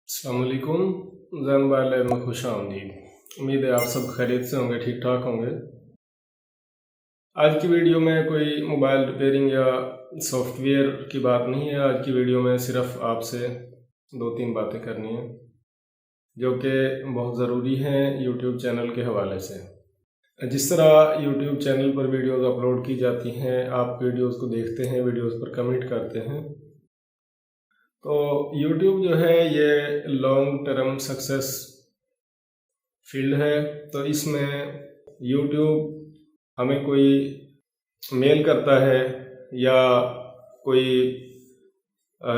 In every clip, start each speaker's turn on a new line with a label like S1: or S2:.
S1: अस्सलाम वालेकुम। जैन भाई लाइव में खुश आमदीद। उम्मीद है आप सब खैरियत से होंगे, ठीक ठाक होंगे। आज की वीडियो में कोई मोबाइल रिपेयरिंग या सॉफ्टवेयर की बात नहीं है। आज की वीडियो में सिर्फ आपसे दो तीन बातें करनी है जो कि बहुत ज़रूरी हैं यूट्यूब चैनल के हवाले से। जिस तरह यूट्यूब चैनल पर वीडियोज़ अपलोड की जाती हैं, आप वीडियोज़ को देखते हैं, वीडियोज़ पर कमेंट करते हैं, तो YouTube जो है ये लॉन्ग टर्म सक्सेस फील्ड है। तो इसमें YouTube हमें कोई मेल करता है या कोई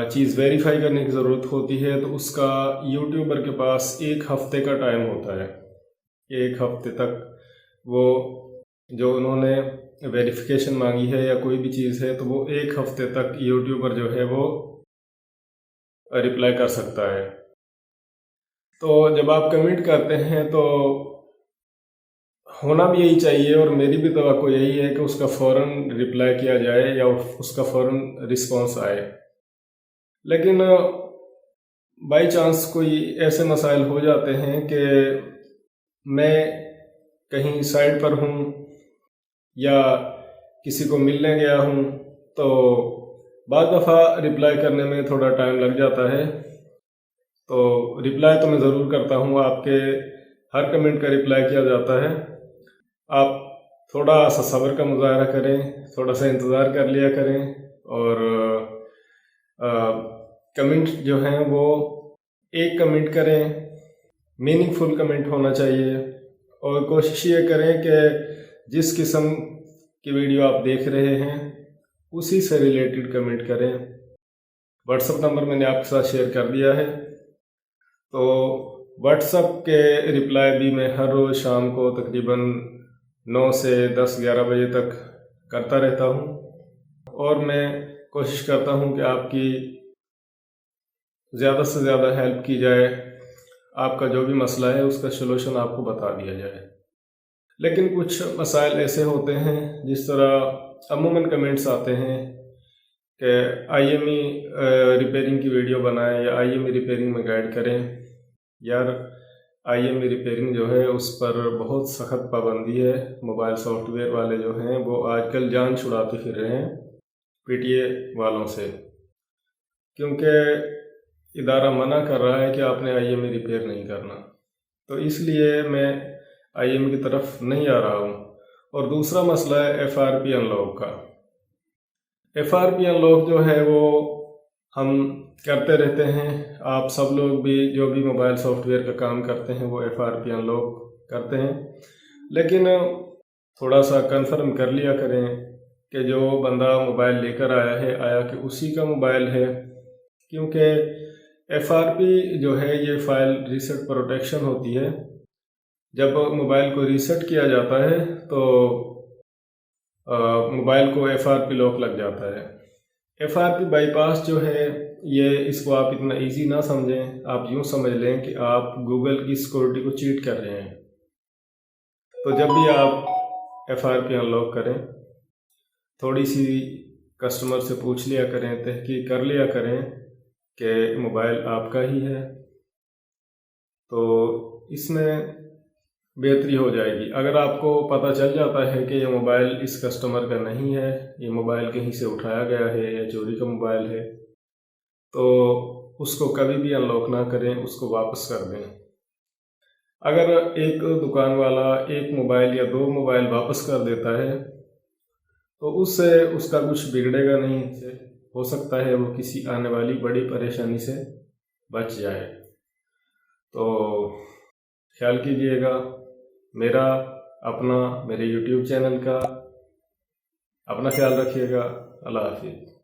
S1: चीज़ वेरीफाई करने की ज़रूरत होती है तो उसका यूट्यूबर के पास एक हफ़्ते का टाइम होता है। एक हफ़्ते तक वो जो उन्होंने वेरिफिकेशन मांगी है या कोई भी चीज़ है तो वो एक हफ़्ते तक यूट्यूबर जो है वो रिप्लाई कर सकता है। तो जब आप कमेंट करते हैं तो होना भी यही चाहिए और मेरी भी तवक्को यही है कि उसका फ़ौरन रिप्लाई किया जाए या उसका फ़ौरन रिस्पॉन्स आए। लेकिन बाई चांस कोई ऐसे मसाइल हो जाते हैं कि मैं कहीं साइड पर हूँ या किसी को मिलने गया हूँ तो बाद दफ़ा रिप्लाई करने में थोड़ा टाइम लग जाता है। तो रिप्लाई तो मैं ज़रूर करता हूँ, आपके हर कमेंट का रिप्लाई किया जाता है। आप थोड़ा सा सब्र का मुज़ाहरा करें, थोड़ा सा इंतज़ार कर लिया करें और कमेंट जो हैं वो एक कमेंट करें, मीनिंगफुल कमेंट होना चाहिए और कोशिश ये करें कि जिस किस्म की वीडियो आप देख रहे हैं उसी से रिलेटेड कमेंट करें। व्हाट्सएप नंबर मैंने आपके साथ शेयर कर दिया है, तो व्हाट्सएप के रिप्लाई भी मैं हर रोज़ शाम को तकरीबन 9 से 10-11 बजे तक करता रहता हूँ और मैं कोशिश करता हूँ कि आपकी ज़्यादा से ज़्यादा हेल्प की जाए, आपका जो भी मसला है उसका सलूशन आपको बता दिया जाए। लेकिन कुछ मसाइल ऐसे होते हैं जिस तरह अमूमन कमेंट्स आते हैं कि IME रिपेयरिंग की वीडियो बनाएं या IME रिपेयरिंग में गाइड करें। यार IME रिपेयरिंग जो है उस पर बहुत सख्त पाबंदी है। मोबाइल सॉफ्टवेयर वाले जो हैं वो आजकल जान छुड़ाते फिर रहे हैं PTA वालों से, क्योंकि इदारा मना कर रहा है कि आपने IME रिपेयर नहीं करना। तो इसलिए मैं IME की तरफ नहीं आ रहा हूँ। और दूसरा मसला है FRP अनलॉक का। FRP अनलॉक जो है वो हम करते रहते हैं, आप सब लोग भी जो भी मोबाइल सॉफ्टवेयर का काम करते हैं वो FRP अनलॉक करते हैं। लेकिन थोड़ा सा कंफर्म कर लिया करें कि जो बंदा मोबाइल लेकर आया कि उसी का मोबाइल है, क्योंकि FRP जो है ये फाइल रीसेट प्रोटेक्शन होती है। जब मोबाइल को रीसेट किया जाता है तो मोबाइल को FRP लॉक लग जाता है। FRP बाईपास जो है ये इसको आप इतना इजी ना समझें, आप यूँ समझ लें कि आप गूगल की सिक्योरिटी को चीट कर रहे हैं। तो जब भी आप FRP अनलॉक करें थोड़ी सी कस्टमर से पूछ लिया करें, तहकीक कर लिया करें कि मोबाइल आपका ही है, तो इसमें बेहतरी हो जाएगी। अगर आपको पता चल जाता है कि ये मोबाइल इस कस्टमर का नहीं है, ये मोबाइल कहीं से उठाया गया है या चोरी का मोबाइल है, तो उसको कभी भी अनलॉक ना करें, उसको वापस कर दें। अगर एक दुकान वाला एक मोबाइल या दो मोबाइल वापस कर देता है तो उससे उसका कुछ बिगड़ेगा नहीं, हो सकता है वो किसी आने वाली बड़ी परेशानी से बच जाए। तो ख्याल कीजिएगा मेरा, अपना, मेरे YouTube चैनल का, अपना ख्याल रखिएगा। अल्लाह हाफिज़।